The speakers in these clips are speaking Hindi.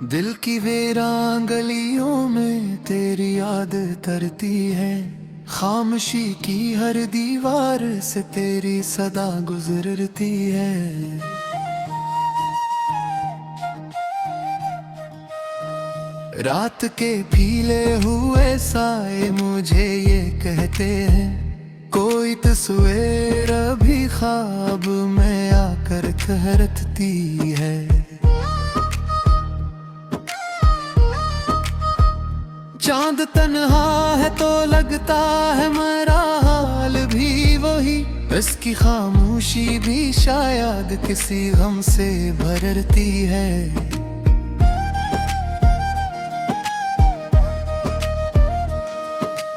दिल की वीरान गलियों में तेरी याद तरती है। खामोशी की हर दीवार से तेरी सदा गुजरती है। रात के फीले हुए साए मुझे ये कहते हैं, कोई तस्वीर भी ख्वाब में आकर ठहरती है। चांद तन्हा है तो लगता है मेरा हाल भी वही, इसकी खामोशी भी शायद किसी गम से भरती है।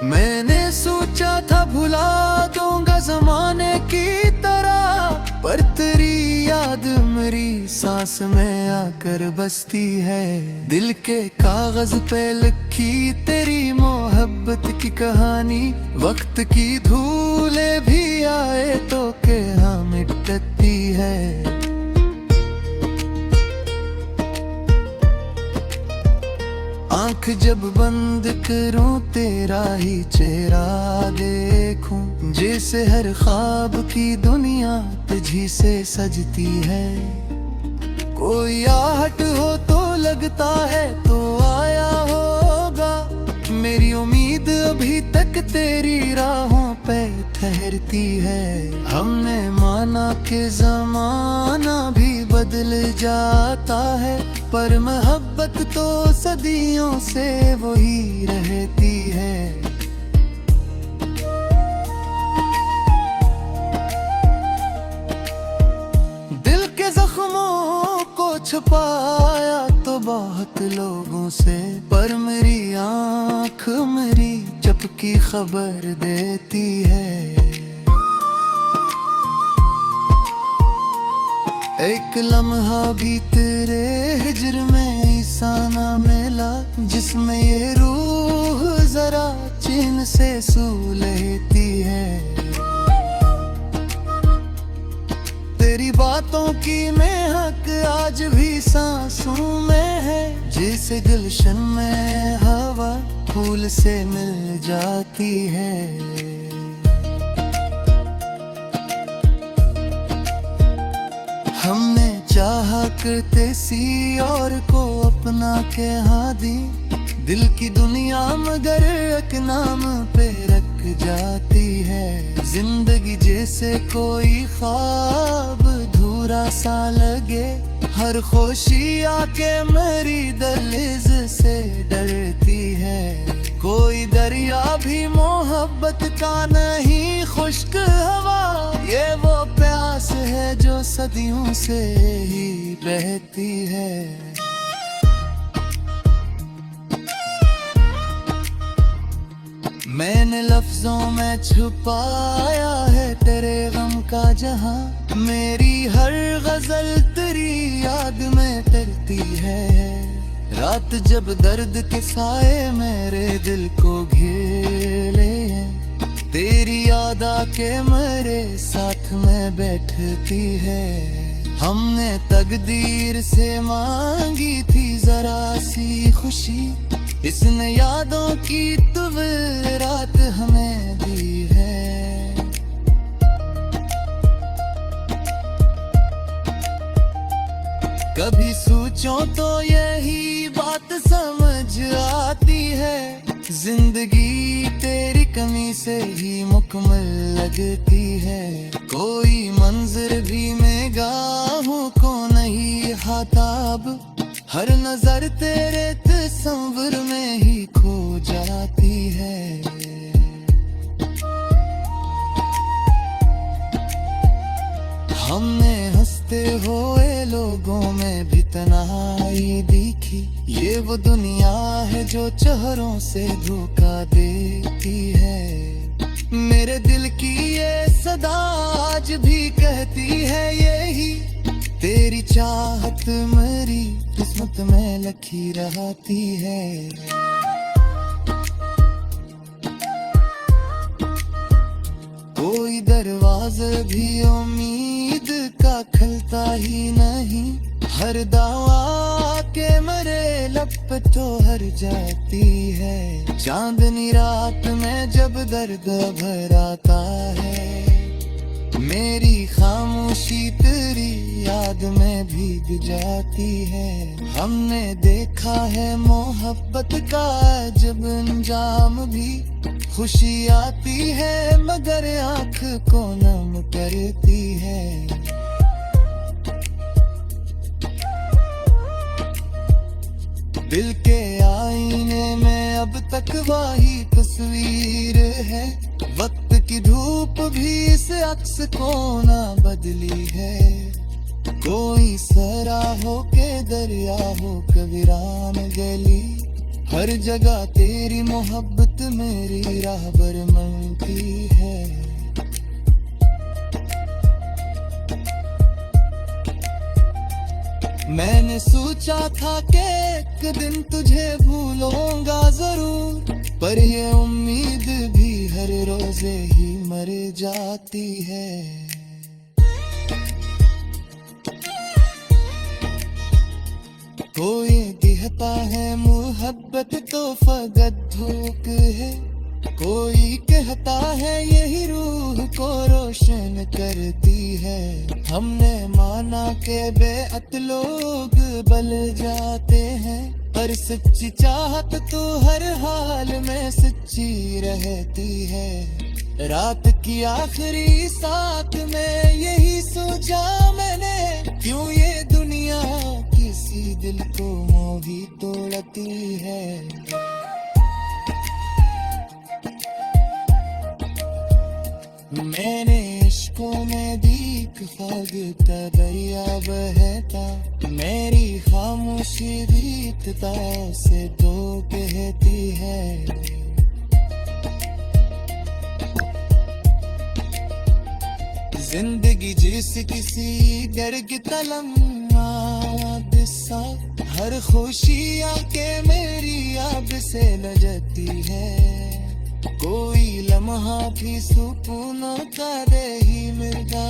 मैंने सोचा था भुला दूंगा जमाने की तरह, पर तेरी याद मेरी सांस में आकर बसती है। दिल के कागज पे लिखी तेरी मोहब्बत की कहानी, वक्त की धूले भी आए तो के हाँ मिटती है। आंख जब बंद करूं तेरा ही चेहरा देखूं, जैसे हर ख्वाब की दुनिया तुझी से सजती है। कोई आहट हो तो लगता है तो आया होगा, मेरी उम्मीद अभी तक तेरी राहों पे ठहरती है। हमने माना कि ज़माना भी बदल जाता है, पर मोहब्बत तो सदियों से वही रहती है। दिल के जख्मों को छुपाया तो बहुत लोगों से, पर मेरी आँख मेरी चपकी खबर देती है। एक लम्हा भी तेरे हिजर में ऐसा ना मिला, जिसमें ये रूह जरा चैन से सू लेती है। तेरी बातों की महक आज भी सांसों में है, जैसे गुलशन में हवा फूल से मिल जाती है। हमने चाहा करते सी और को अपना के हाँ दी, दिल की दुनिया मगर एक नाम पे रख जाती है। जिंदगी जैसे कोई ख्वाब धूरा सा लगे, हर खुशी आके मेरी दहलीज से डरती है। कोई दरिया भी मोहब्बत का नहीं खुश्क हवा, ये वो प्यास है जो सदियों से ही बहती है। मैंने लफ्जों में छुपाया है तेरे गम का जहां, मेरी हर गजल तेरी याद में तरती है। रात जब दर्द के साए मेरे दिल को घेरे, तेरी याद आके मेरे साथ में बैठती है। हमने तकदीर से मांगी थी जरा सी खुशी, इसने यादों की रात हमें दी है। कभी सोचो तो यही बात समझ आती है, जिंदगी तेरी कमी से ही मुकम्मल लगती है। कोई मंजर भी निगाहों को नहीं आता अब, हर नजर तेरे तस्वीर में ही खो जाती है। हमने हंसते हुए लोगों में भी तन्हाई दिखी, ये वो दुनिया है जो चेहरों से धोखा देती है। मेरे दिल की ये सदा आज भी कहती है यही, तेरी चाहत मेरी किस्मत में लिखी रहती है। कोई दरवाजा भी उम्मीद का खुलता ही नहीं, हर दावा के मरे लब पे तो हर जाती है। चांदनी रात में जब दर्द भराता है, मेरी खामोशी तेरी याद में भीग जाती है। हमने देखा है मोहब्बत का जब अंजाम भी, खुशी आती है मगर आँख को नम करती है। दिल के आईने में अब तक वही तस्वीर है, वक्त की धूप भी इस अक्स को ना बदली है। कोई सराहों के दरिया हो कबीरान गली, हर जगह तेरी मोहब्बत मेरी राहबर मनती है। मैंने सोचा था कि एक दिन तुझे भूलूंगा जरूर, पर ये उम्मीद भी हर रोजे ही मर जाती है। कोई कहता है मोहब्बत तो फकत धूप है, कोई कहता है यही रूह को रोशन करती है। हमने माना के बेअत लोग बल जाते हैं, पर सच्ची चाहत तो हर हाल में सच्ची रहती है। रात की आखिरी साथ में यही सोचा मैंने, क्यों ये दुनिया किसी दिल को मोही तोड़ती है। मैंने इश्कों में दीख फागता दरिया बहता, मेरी खामोशी बीतता से तो कहती है। जिंदगी जिस किसी डर की तलम्माद सा, हर खुशी आके मेरी आग से लजती है। कोई लम्हा भी सुकून का दे ही मिलता,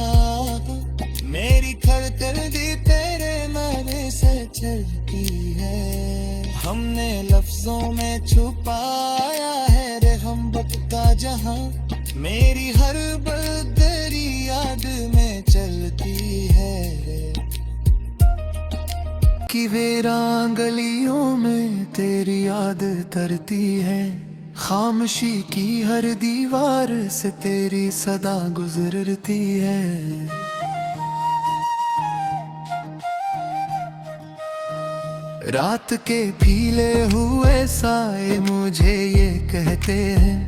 मेरी खड़कर दी तेरे नारे से चलती है। हमने लफ्जों में छुपाया है रहमत का जहां, मेरी हर बदरी याद में चलती है। कि वीरान गलियों में तेरी याद तरती है, खामोशी की हर दीवार से तेरी सदा गुजरती है। रात के फीले हुए साए मुझे ये कहते हैं,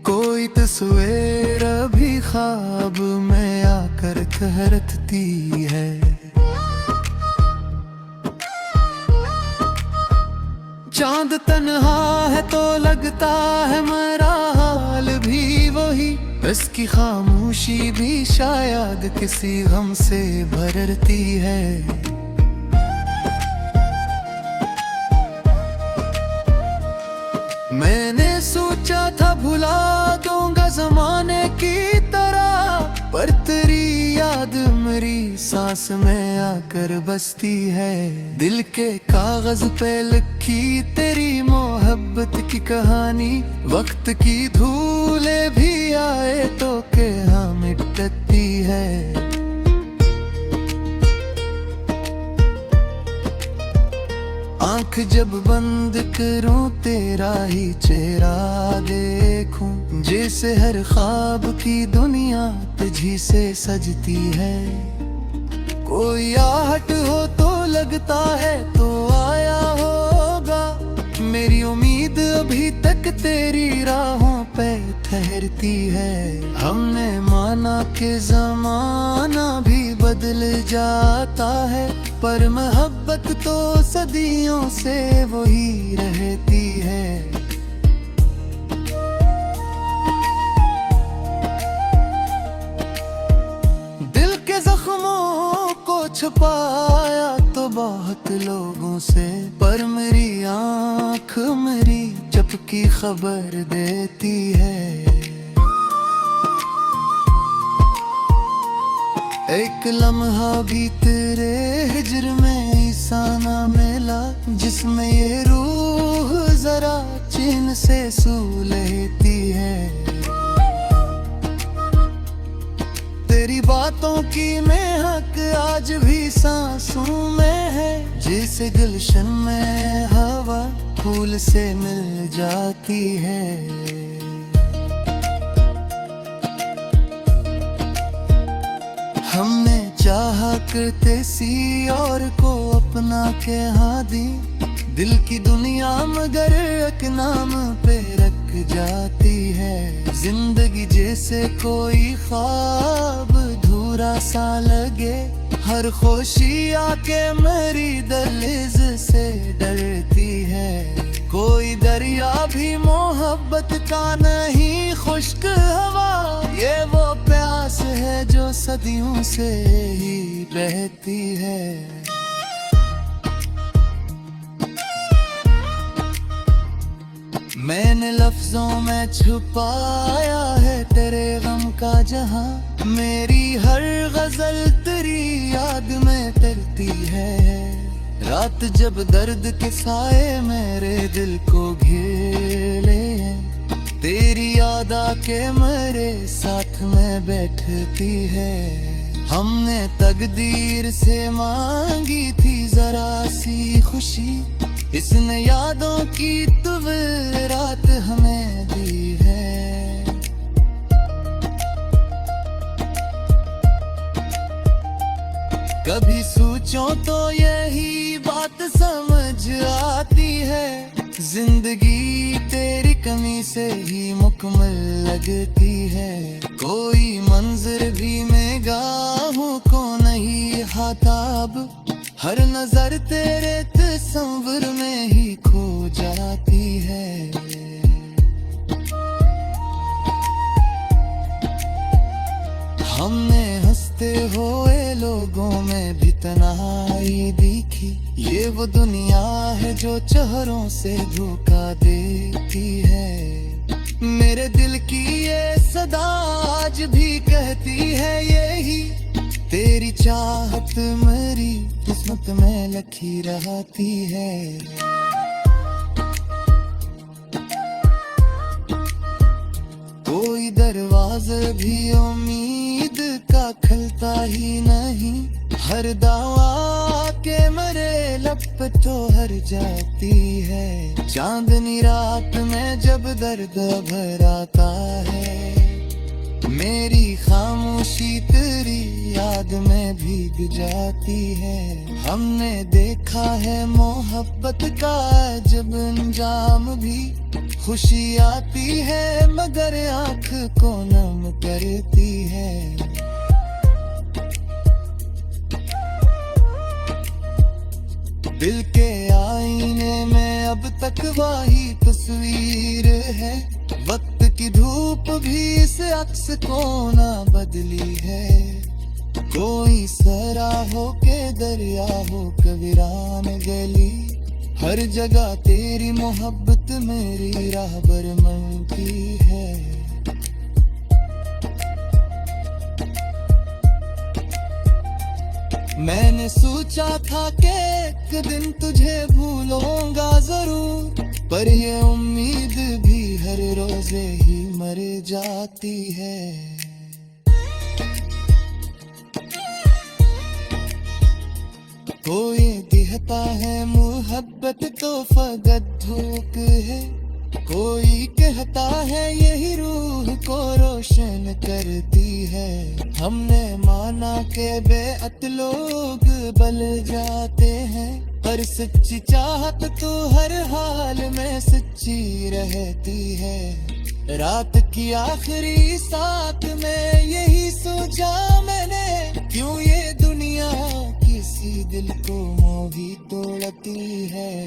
कोई तस्वीर भी ख्वाब में आकर ठहरती है। चांद तन्हा है तो लगता है मेरा हाल भी वही, इसकी खामोशी भी शायद किसी गम से भरती है। मैंने सोचा था भुला दूंगा जमाने की तरह, पर तेरी याद मेरी सांस में आकर बसती है। दिल के कागज पे लिखी तेरी मोहब्बत की कहानी, वक्त की धूले भी आए तो के हाँ मिटती है। आंख जब बंद करूं तेरा ही चेहरा देखूं, जैसे हर ख्वाब की दुनिया तुझी से सजती है। कोई आहट हो तो लगता है तो आया होगा, मेरी उम्मीद अभी तक तेरी राहों पे ठहरती है। हमने माना कि जमाना भी बदल जाता है, पर मोहब्बत तो सदियों से वही रहती है। दिल के जख्मों को छुपाया तो बहुत लोगों से, पर मेरी आँख मेरी चपकी खबर देती है। एक लम्हा भी तेरे हिज्र में ईसाना में फासला जिसमें ये रूह जरा चैन से सू लेती है। तेरी बातों की महक आज भी सांसों में है, जैसे गुलशन में हवा फूल से मिल जाती है। हमने चाहा करते सी और को अपना के हाँ दी, दिल की दुनिया मगर एक नाम पे रख जाती है। जिंदगी जैसे कोई ख्वाब धूरा सा लगे, हर खुशी आके मेरी दहलीज से डरती है। कोई दरिया भी मोहब्बत का नहीं खुश्क हवा, ये वो प्यास है जो सदियों से ही बहती है। मैंने लफ्जों में छुपाया है तेरे गम का जहां, मेरी हर गजल तेरी याद में तरती है। रात जब दर्द के साए मेरे दिल को घेरे, तेरी याद आके मेरे साथ में बैठती है। हमने तकदीर से मांगी थी जरा सी खुशी, इसने यादों की तुविल रात हमें दी है। कभी सोचो तो यही बात समझ आती है, जिंदगी तेरी कमी से ही मुकम्मल लगती है। कोई मंजर भी निगाहों को नहीं हाताब, हर नजर तेरे तस्वीर में ही खो जाती है। हमने हंसते हुए लोगों में भी तन्हाई दिखी, ये वो दुनिया है जो चेहरों से धोखा देती है। मेरे दिल की ये सदा आज भी कहती है यही, तेरी चाहत मेरी किस्मत में लिखी रहती है। कोई दरवाजा भी उम्मीद का खुलता ही नहीं, हर दावा के मरे लब तो हर जाती है। चांदनी रात में जब दर्द भराता है, मेरी खामोशी तेरी याद में भीग जाती है। हमने देखा है मोहब्बत का जब अंजाम भी, खुशी आती है मगर आँख को नम करती है। दिल के आईने में अब तक वही तस्वीर है, वक्त की धूप भी इस अक्स को ना बदली है। कोई सरा हो के दरिया हो कबीरान गली, हर जगह तेरी मोहब्बत मेरी राहबर मनती है। मैंने सोचा था कि एक दिन तुझे भूलूंगा जरूर, पर ये उम्मीद भी हर रोजे ही मर जाती है। कोई कहता है मोहब्बत तो फकत धूप है, कोई कहता है यही रूह को रोशन करती है। हमने माना के बेअत लोग बल जाते हैं, पर सच्ची चाहत तो हर हाल में सच्ची रहती है। रात की आखिरी साथ में यही सोचा मैंने, क्यों ये दुनिया किसी दिल को मोही तोड़ती है।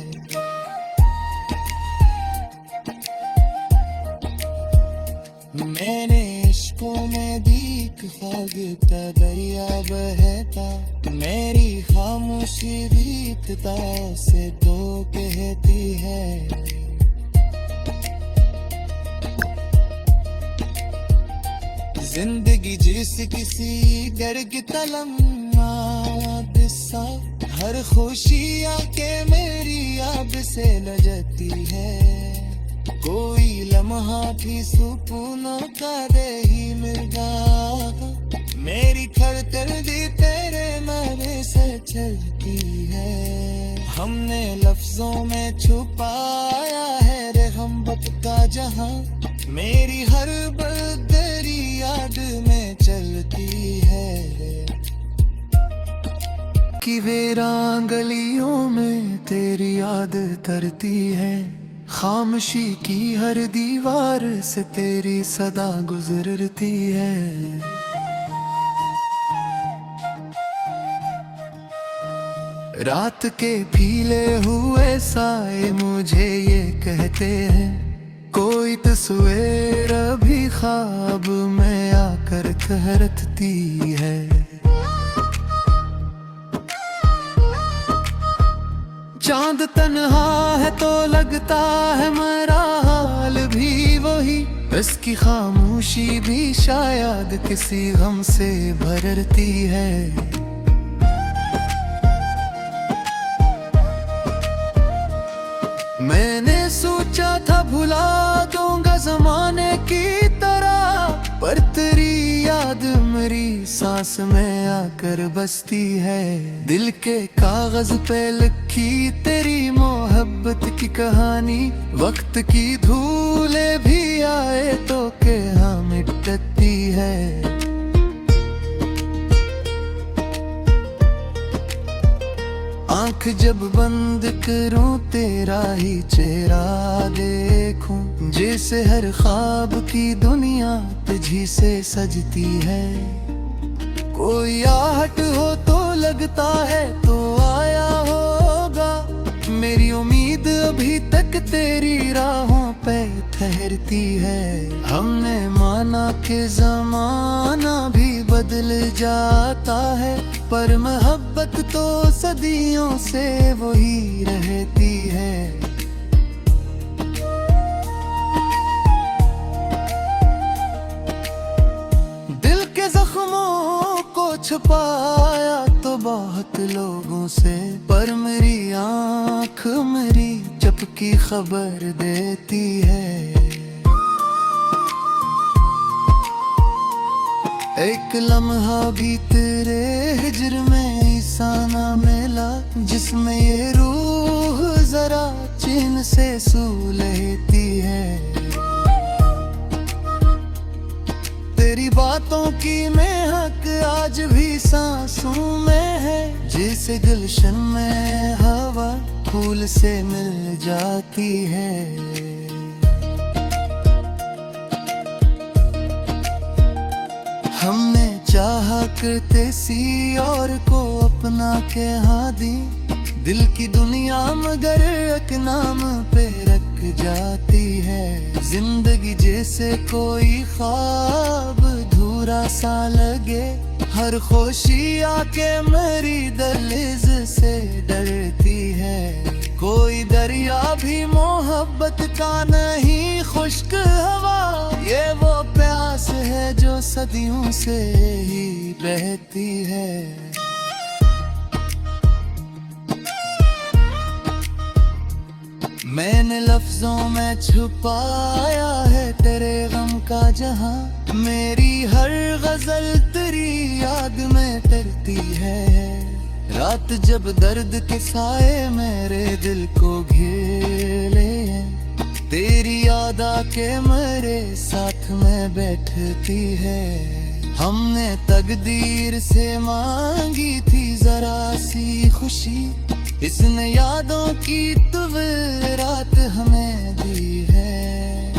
मैंने इश्कों में दीख फागता दरिया बहता, मेरी खामोशी बीतता से तो कहती है। जिंदगी जैसे किसी गर्ग तलम सा, हर खुशी आके मेरे से लजती है। कोई लम्हा भी सुकूनों का दे ही मिर्गा, मेरी खरतर्दी तेरे नारे से चलती है। हमने लफ्जों में छुपाया है रहमत का जहां, मेरी हर बदरी याद में चलती है। कि वीरान गलियों में तेरी याद तरती है, खामोशी की हर दीवार से तेरी सदा गुजरती है। रात के फीले हुए साए मुझे ये कहते हैं, कोई तस्वीर भी ख्वाब में आकर ठहरती है। चांद तन्हा है तो लगता है मेरा हाल भी वही, इसकी खामोशी भी शायद किसी गम से भरती है। मैंने सोचा था भुला दूंगा जमाने की तरह, पर तेरी याद मेरी सांस में आकर बसती है। दिल के कागज पे लिखी तेरी मोहब्बत की कहानी, वक्त की धूले भी आए तो के हाँ मिटती है। आंख जब बंद करूं तेरा ही चेहरा देखूं, जैसे हर ख्वाब की दुनिया तुझी से सजती है। कोई आहट हो तो लगता है तो आया होगा, मेरी उम्मीद अभी तक तेरी राहों पे ठहरती है। हमने माना कि जमाना भी बदल जाता है, पर मोहब्बत तो सदियों से वही रहती है। दिल के जख्मों को छुपाया तो बहुत लोगों से, पर मेरी आँख मेरी चपकी खबर देती है। एक लम्हा भी तेरे हिजर में ऐसा ना मिला, जिसमें ये रूह जरा चैन से सू लेती है। तेरी बातों की महक आज भी सांसों में है, जैसे गुलशन में हवा फूल से मिल जाती है। हमने चाहा करते सी और को अपना के हाँ दी, दिल की दुनिया मगर एक नाम पे रख जाती है। जिंदगी जैसे कोई ख्वाब धूरा सा लगे, हर खुशी आके मेरी दहलीज से डरती है। कोई दरिया भी मोहब्बत का नहीं खुश्क हवा, ये वो प्यास है जो सदियों से ही बहती है। मैंने लफ्जों में छुपाया है तेरे गम का जहां, मेरी हर गजल तेरी याद में तरती है। रात जब दर्द के साए मेरे दिल को घेरे, तेरी याद आके मेरे साथ में बैठती है। हमने तकदीर से मांगी थी जरा सी खुशी, इसने यादों की रात हमें दी है।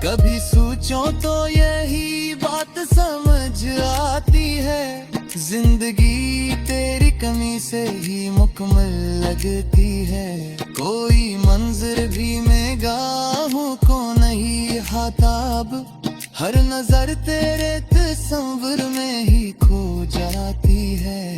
कभी सोचो तो यही बात समझ आती है, जिंदगी तेरी कमी से ही मुकम्मल लगती है। कोई मंजर भी निगाहों को नहीं हाताब, हर नजर तेरे तस्वीर में ही खो जाती है।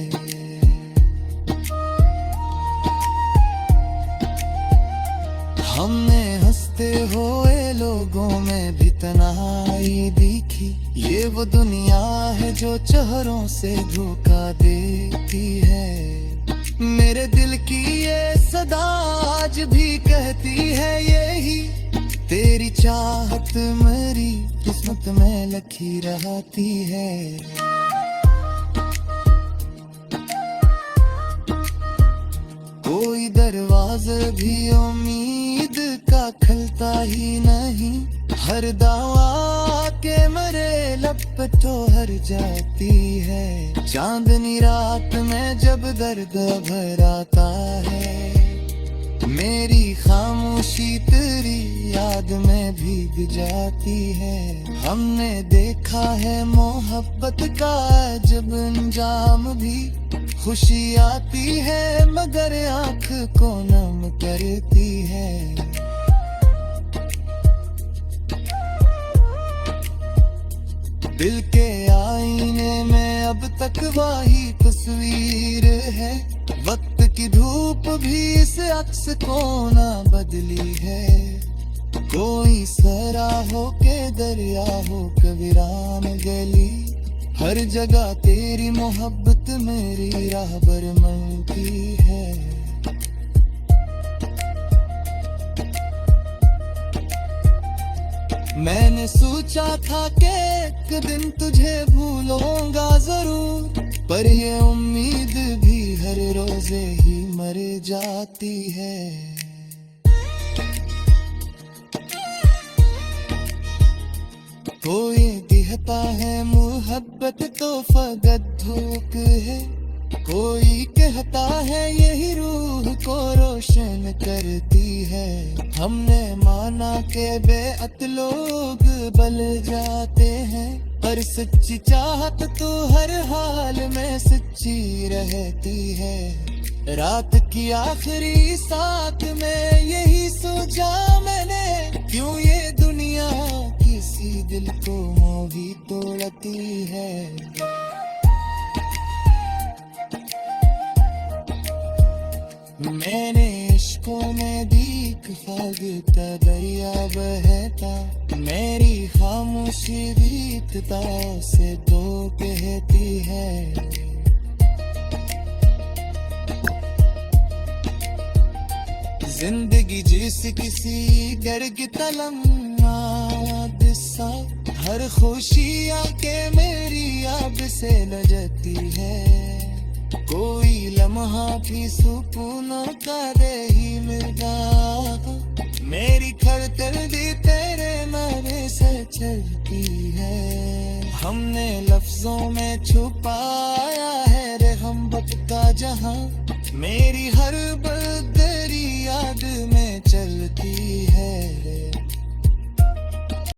हमने हंसते हुए लोगों में भी तन्हाई दिखी, ये वो दुनिया है जो चेहरों से धोखा देती है। मेरे दिल की ये सदा आज भी कहती है यही, तेरी चाहत मेरी किस्मत में लिखी रहती है। कोई दरवाजा भी उम्मीद का खुलता ही नहीं, हर दावा के मरे लब पे तो हर जाती है। चांदनी रात में जब दर्द भराता है, मेरी खामोशी तेरी याद में भीग जाती है। हमने देखा है मोहब्बत का जब अंजाम भी, खुशी आती है मगर आंख को नम करती है। दिल के आईने में अब तक वही तस्वीर है, वक्त की धूप भी इस अक्स को ना बदली है। कोई सरा हो के दरिया हो कबीरान गली, हर जगह तेरी मोहब्बत मेरी राहबर मिलती है। मैंने सोचा था कि एक दिन तुझे भूलूंगा जरूर, पर ये उम्मीद भी हर रोजे ही मर जाती है। कोई कहता है मोहब्बत तो फकत धूप है, कोई कहता है यही रूह को रोशन करती है। हमने माना के बेअत लोग बल जाते हैं, पर सच्ची चाहत तो हर हाल में सच्ची रहती है। रात की आखिरी साथ में यही सोचा मैंने, क्यों ये दुनिया किसी दिल को मोही तोड़ती है। मैंने इश्कों में दीख फागता दरिया बहता, मेरी खामोशी बीतता से तो कहती है। जिंदगी जिस किसी घर की तलम्मा दिसा, हर खुशी आके मेरी आब से लजती है। कोई लम्हा भी सुकून का दे ही मिलता, मेरी खड़कन भी तेरे नारे से चलती है। हमने लफ्जों में छुपाया है रहमत का जहां, मेरी हर बदरी याद में चलती है।